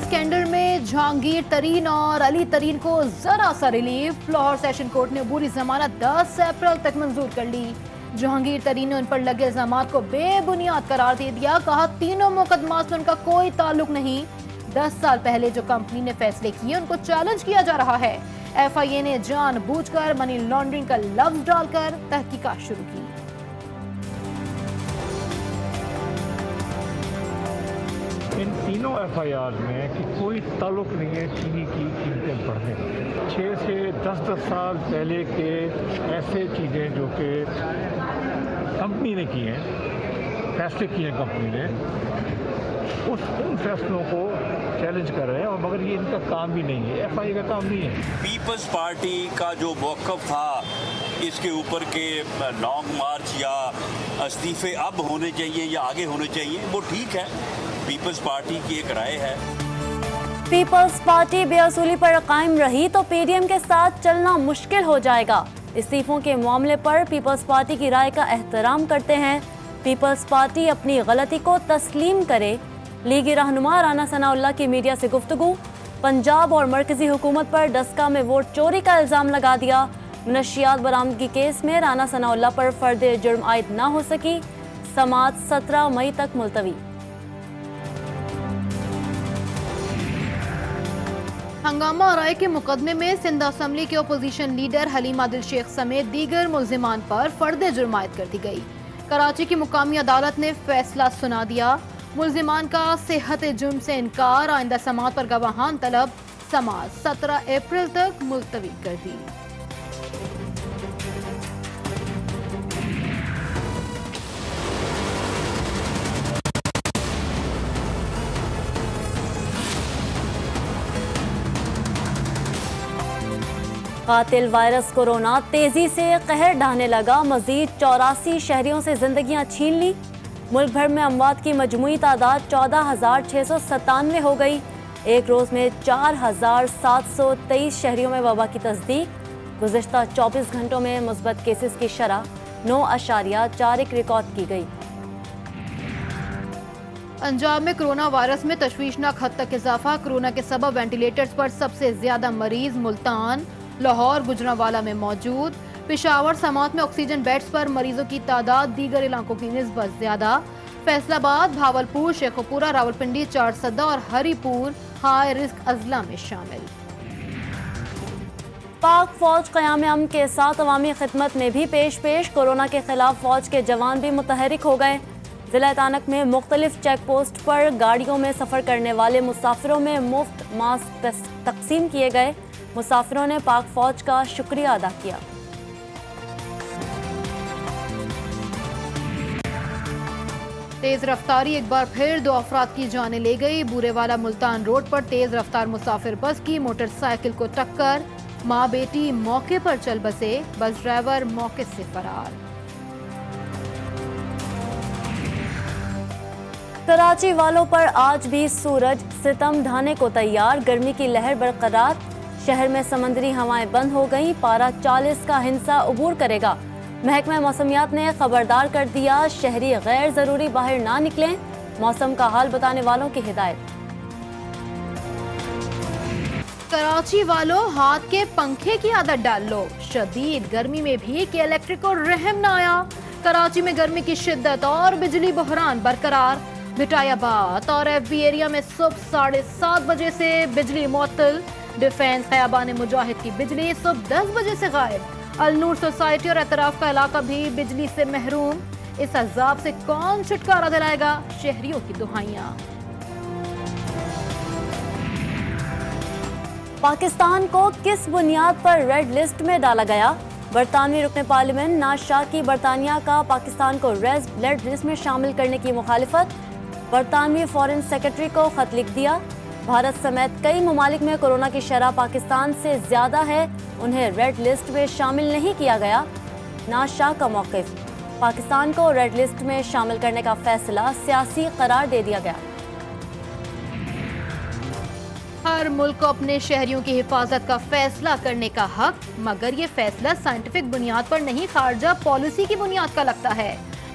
Scandal میں جہانگیر ترین اور علی ترین کو ذرا سا ریلیف. لاہور سیشن کورٹ نے عبوری ضمانت 10 اپریل تک منظور کر لی. جہانگیر ترین نے ان پر لگے الزامات کو بے بنیاد قرار دے دیا. کہا تینوں مقدمات سے ان کا کوئی تعلق نہیں. 10 سال پہلے جو کمپنی نے فیصلے کیے ان کو چیلنج کیا جا رہا ہے. ایف آئی اے نے جان بوجھ کر منی لانڈرنگ کا لفظ ڈال کر تحقیقات شروع کی. ان تینوں ایف آئی آر میں کہ کوئی تعلق نہیں ہے چینی کی قیمتیں بڑھنے کا. 6 سے 10 سال پہلے کے ایسے چیزیں جو کہ کمپنی نے کی ہیں، فیصلے کیے ہیں کمپنی نے، ان فیصلوں کو چیلنج کر رہے ہیں. اور مگر یہ ان کا کام بھی نہیں ہے، ایف آئی اے کا کام نہیں ہے. پیپلز پارٹی کا جو موقف تھا اس کے اوپر کہ لانگ مارچ یا استعفے اب ہونے چاہیے یا آگے ہونے چاہیے، وہ ٹھیک ہے، پیپلز پارٹی کی ایک رائے ہے. پیپلز پارٹی بے اصولی پر قائم رہی تو پی ڈی ایم کے ساتھ چلنا مشکل ہو جائے گا. استعفوں کے معاملے پر پیپلز پارٹی کی رائے کا احترام کرتے ہیں. پیپلز پارٹی اپنی غلطی کو تسلیم کرے. لیگی رہنما رانا ثناء اللہ کی میڈیا سے گفتگو. پنجاب اور مرکزی حکومت پر ڈسکا میں ووٹ چوری کا الزام لگا دیا. منشیات برآمدگی کیس میں رانا ثناء اللہ پر فرد جرم عائد نہ ہو سکی. سماعت 17 مئی تک ملتوی. ہنگامہ رائے کے مقدمے میں سندھ اسمبلی کے اپوزیشن لیڈر حلیم عادل شیخ سمیت دیگر ملزمان پر فرد جرم عائد کر دی گئی. کراچی کی مقامی عدالت نے فیصلہ سنا دیا. ملزمان کا صحت جرم سے انکار. آئندہ سماعت پر گواہان طلب. سماعت 17 اپریل تک ملتوی کر دی. قاتل وائرس کورونا تیزی سے قہر ڈھانے لگا. مزید 84 شہریوں سے زندگیاں چھین لی. ملک بھر میں اموات کی مجموعی تعداد 14,697 ہو گئی. ایک روز میں 4,723 شہریوں میں وبا کی تصدیق. گزشتہ 24 گھنٹوں میں مثبت کیسز کی شرح 9.41 ریکارڈ کی گئی. پنجاب میں کرونا وائرس میں تشویشناک حد تک اضافہ. کرونا کے سبب وینٹیلیٹرز پر سب سے زیادہ مریض ملتان، لاہور، گجرانوالہ میں موجود. پشاور سماعت میں آکسیجن بیڈز پر مریضوں کی تعداد دیگر علاقوں کی نسبت زیادہ. فیصل آباد، بھاولپور، شیخوپورہ، راولپنڈی، چارسدہ اور ہری پور ہائی رسک اضلاع میں شامل. پاک فوج قیام امن کے ساتھ عوامی خدمت میں بھی پیش. کورونا کے خلاف فوج کے جوان بھی متحرک ہو گئے. ضلع تانک میں مختلف چیک پوسٹ پر گاڑیوں میں سفر کرنے والے مسافروں میں مفت ماسک تقسیم کیے گئے. مسافروں نے پاک فوج کا شکریہ ادا کیا. تیز رفتاری ایک بار پھر 2 افراد کی جانیں لے گئی. بورے والا ملتان روڈ پر تیز رفتار مسافر بس کی موٹر سائیکل کو ٹکر. ماں بیٹی موقع پر چل بسے. بس ڈرائیور موقع سے فرار. کراچی والوں پر آج بھی سورج ستم ڈھانے کو تیار. گرمی کی لہر برقرار. شہر میں سمندری ہوائیں بند ہو گئیں. پارہ 40 کا ہندسہ عبور کرے گا. محکمہ موسمیات نے خبردار کر دیا. شہری غیر ضروری باہر نہ نکلیں. موسم کا حال بتانے والوں کی ہدایت. کراچی والوں ہاتھ کے پنکھے کی عادت ڈال لو. شدید گرمی میں بھی کہ الیکٹرک کو رحم نہ آیا. کراچی میں گرمی کی شدت اور بجلی بحران برقرار. بھٹایا بات اور ایف بی ایریا میں صبح 7:30 بجے سے بجلی معطل. ڈیفینس خیابان مجاہد کی بجلی صبح 10 بجے سے غائب. النور سوسائٹی اور اطراف کا علاقہ بھی بجلی سے محروم. اس عذاب سے کون چھٹکارا دلائے گا؟ شہریوں کی دہائیاں. پاکستان کو کس بنیاد پر ریڈ لسٹ میں ڈالا گیا؟ برطانوی رکن پارلیمنٹ ناز شاہ کی برطانیہ کا پاکستان کو ریڈ لسٹ میں شامل کرنے کی مخالفت. برطانوی فارن سیکرٹری کو خط لکھ دیا. بھارت سمیت کئی ممالک میں کورونا کی شرح پاکستان سے زیادہ ہے. انہیں ریڈ لسٹ میں شامل نہیں کیا گیا. ناز شاہ کا موقف: پاکستان کو ریڈ لسٹ میں شامل کرنے کا فیصلہ سیاسی قرار دے دیا گیا. ہر ملک کو اپنے شہریوں کی حفاظت کا فیصلہ کرنے کا حق، مگر یہ فیصلہ سائنٹیفک بنیاد پر نہیں، خارجہ پالیسی کی بنیاد کا لگتا ہے.